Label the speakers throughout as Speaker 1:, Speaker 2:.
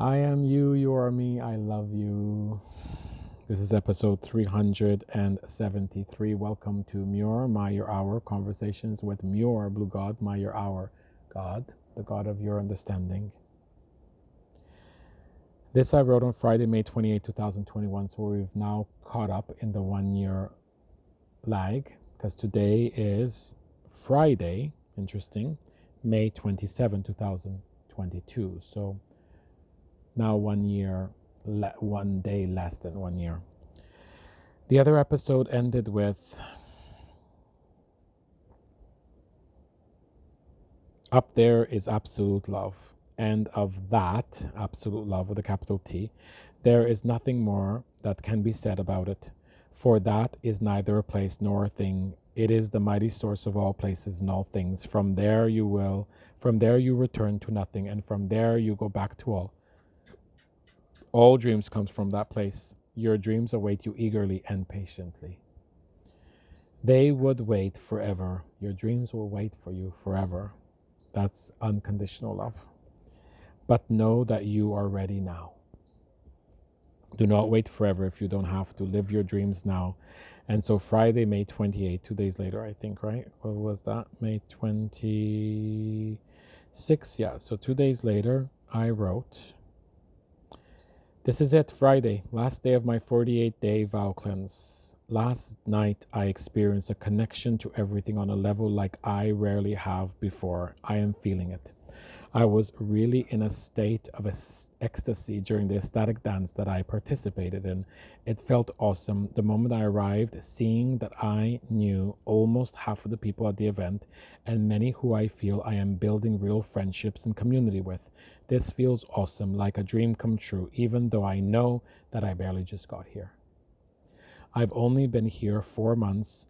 Speaker 1: I am you, you are me, I love you. This is episode 373. Welcome to MYOUR Hour, conversations with MYOUR, Blue God, MYOUR Hour, God, the God of your understanding. This I wrote on Friday, May 28, 2021, so we've now caught up in the 1 year lag, because today is Friday, interesting, May 27, 2022. So now 1 year, 1 day less than 1 year. The other episode ended with up there is absolute love. And of that absolute love with a capital T, there is nothing more that can be said about it. For that is neither a place nor a thing. It is the mighty source of all places and all things. From there you return to nothing, and from there you go back to all. All dreams comes from that place. Your dreams await you eagerly and patiently. They would wait forever. Your dreams will wait for you forever. That's unconditional love. But know that you are ready now. Do not wait forever if you don't have to. Live your dreams now. And so Friday, May 28, 2 days later, I think, right? What was that? May 26. Yeah, so 2 days later, I wrote, this is it, Friday, last day of my 48-day vow cleanse. Last night, I experienced a connection to everything on a level like I rarely have before. I am feeling it. I was really in a state of ecstasy during the ecstatic dance that I participated in. It felt awesome. The moment I arrived, seeing that I knew almost half of the people at the event and many who I feel I am building real friendships and community with. This feels awesome, like a dream come true, even though I know that I barely just got here. I've only been here 4 months.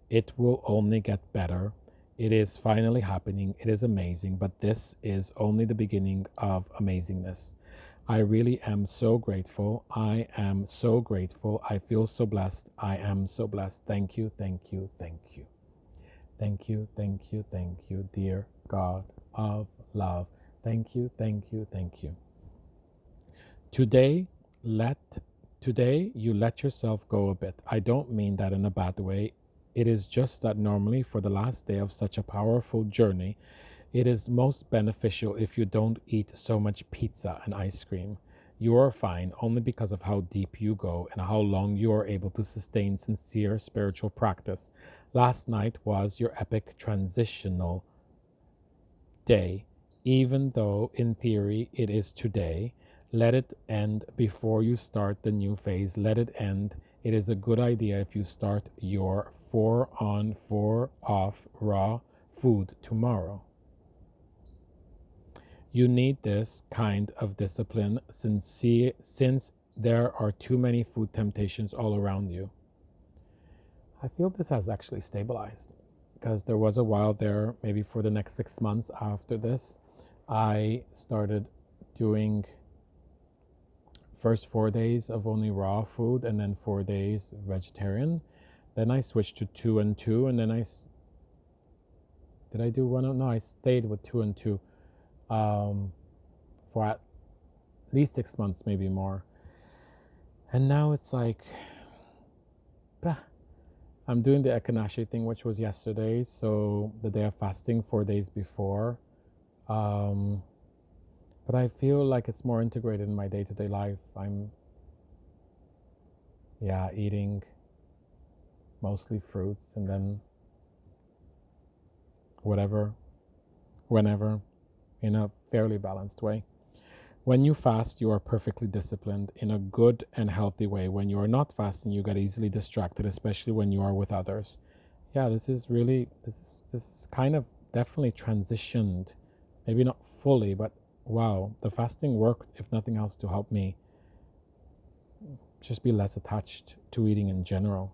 Speaker 1: It will only get better. It is finally happening. It is amazing, but this is only the beginning of amazingness. I really am so grateful. I am so grateful. I feel so blessed. I am so blessed. Thank you, thank you, thank you. Thank you, thank you, thank you, dear God of love. Thank you, thank you, thank you. Today you let yourself go a bit. I don't mean that in a bad way. It is just that normally for the last day of such a powerful journey, it is most beneficial if you don't eat so much pizza and ice cream. You are fine only because of how deep you go and how long you are able to sustain sincere spiritual practice. Last night was your epic transitional day. Even though in theory it is today, let it end before you start the new phase. Let it end. It is a good idea if you start your 4 on 4 off raw food tomorrow. You need this kind of discipline since there are too many food temptations all around you. I feel this has actually stabilized, because there was a while there, maybe for the next 6 months after this, I started doing first 4 days of only raw food and then 4 days vegetarian. Then I switched to 2 and 2, and then did I do 1? No, I stayed with 2 and 2 for at least 6 months, maybe more. And now it's like, bah. I'm doing the Ekanashi thing, which was yesterday, so the day of fasting 4 days before. But I feel like it's more integrated in my day-to-day life. I'm, eating mostly fruits and then whatever, whenever, in a fairly balanced way. When you fast, you are perfectly disciplined in a good and healthy way. When you are not fasting, you get easily distracted, especially when you are with others. Yeah, this is kind of definitely transitioned. Maybe not fully, but wow, the fasting worked, if nothing else, to help me just be less attached to eating in general.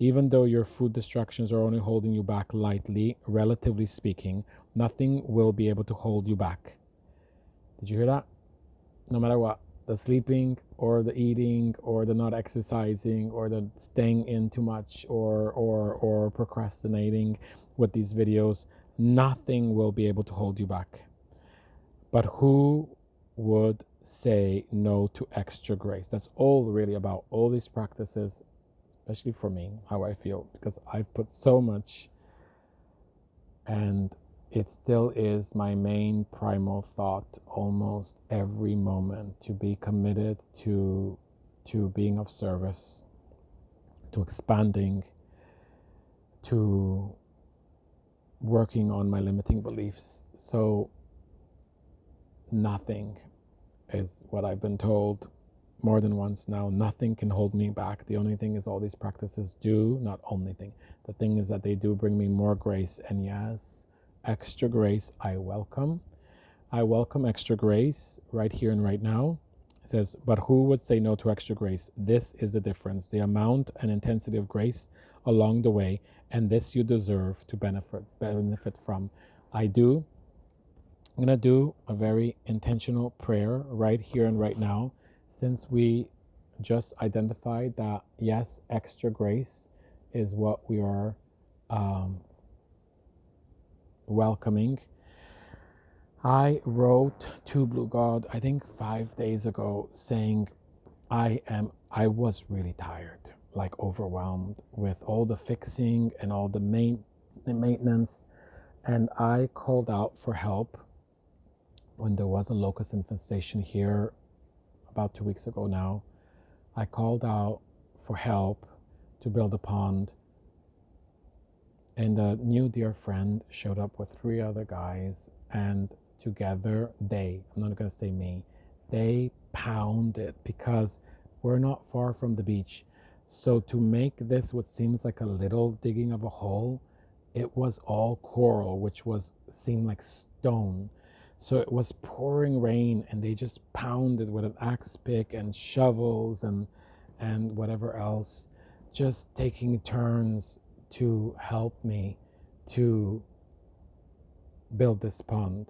Speaker 1: Even though your food distractions are only holding you back lightly, relatively speaking, nothing will be able to hold you back. Did you hear that? No matter what, the sleeping or the eating or the not exercising or the staying in too much or procrastinating with these videos, nothing will be able to hold you back. But who would say no to extra grace. That's all really about all these practices, especially for me, how I feel, because I've put so much, and it still is my main primal thought almost every moment, to be committed to being of service, to expanding, to working on my limiting beliefs. So nothing is what I've been told more than once now. Nothing can hold me back. The only thing is all these practices do, not only thing, the thing is that they do bring me more grace. And yes, extra grace I welcome. I welcome extra grace right here and right now. It says, but who would say no to extra grace? This is the difference, the amount and intensity of grace along the way, and this you deserve to benefit from. I'm going to do a very intentional prayer right here and right now, since we just identified that, yes, extra grace is what we are welcoming. I wrote to Blue God, I think 5 days ago, saying I was really tired, like overwhelmed with all the fixing and all the maintenance. And I called out for help when there was a locust infestation here about 2 weeks ago now. I called out for help to build a pond. And a new dear friend showed up with 3 other guys, and together I'm not going to say me, they pounded, because we're not far from the beach. So to make this what seems like a little digging of a hole, it was all coral, which seemed like stone. So it was pouring rain, and they just pounded with an axe pick and shovels and whatever else, just taking turns to help me to build this pond.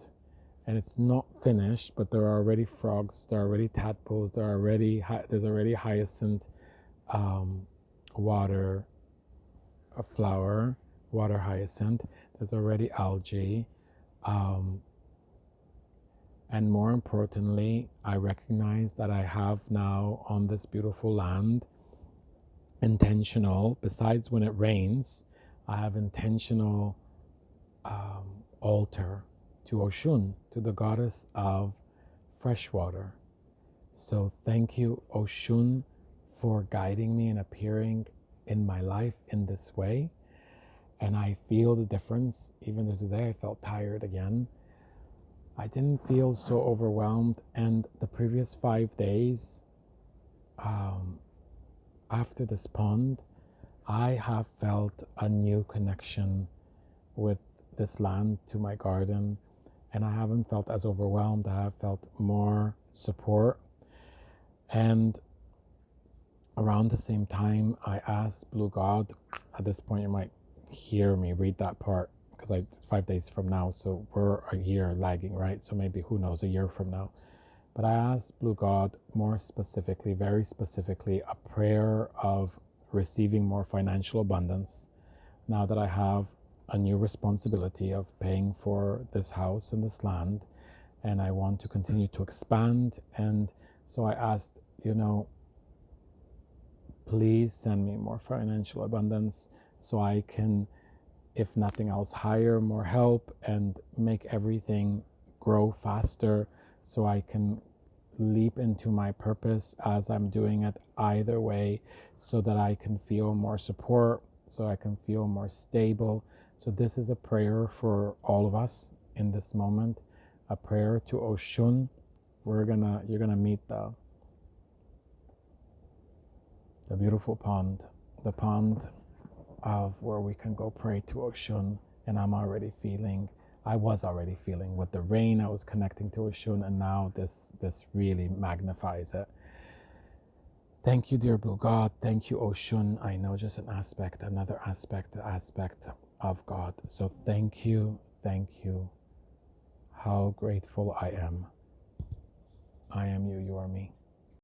Speaker 1: And it's not finished, but there are already frogs, there are already tadpoles, there's already hyacinth water hyacinth, there's already algae, and more importantly, I recognize that I have now on this beautiful land intentional, besides when it rains, I have intentional altar to Oshun, to the goddess of fresh water. So thank you, Oshun, for guiding me and appearing in my life in this way. And I feel the difference. Even though today I felt tired again, I didn't feel so overwhelmed. And the previous 5 days after this pond, I have felt a new connection with this land, to my garden, and I haven't felt as overwhelmed. I have felt more support. And around the same time, I asked Blue God, at this point you might hear me read that part, because it's 5 days from now, so we're a year lagging, right? So maybe, who knows, a year from now. But I asked Blue God more specifically, very specifically, a prayer of receiving more financial abundance now that I have a new responsibility of paying for this house and this land, and I want to continue to expand. And so I asked, please send me more financial abundance so I can, if nothing else, hire more help and make everything grow faster, so I can leap into my purpose as I'm doing it either way, so that I can feel more support, so I can feel more stable. So this is a prayer for all of us in this moment, a prayer to Oshun. You're gonna meet the beautiful pond, the pond of where we can go pray to Oshun. And I was already feeling with the rain, I was connecting to Oshun, and now this really magnifies it. Thank you, dear Blue God. Thank you, Oshun. I know just another aspect of God. So thank you. How grateful I am. I am you, you are me.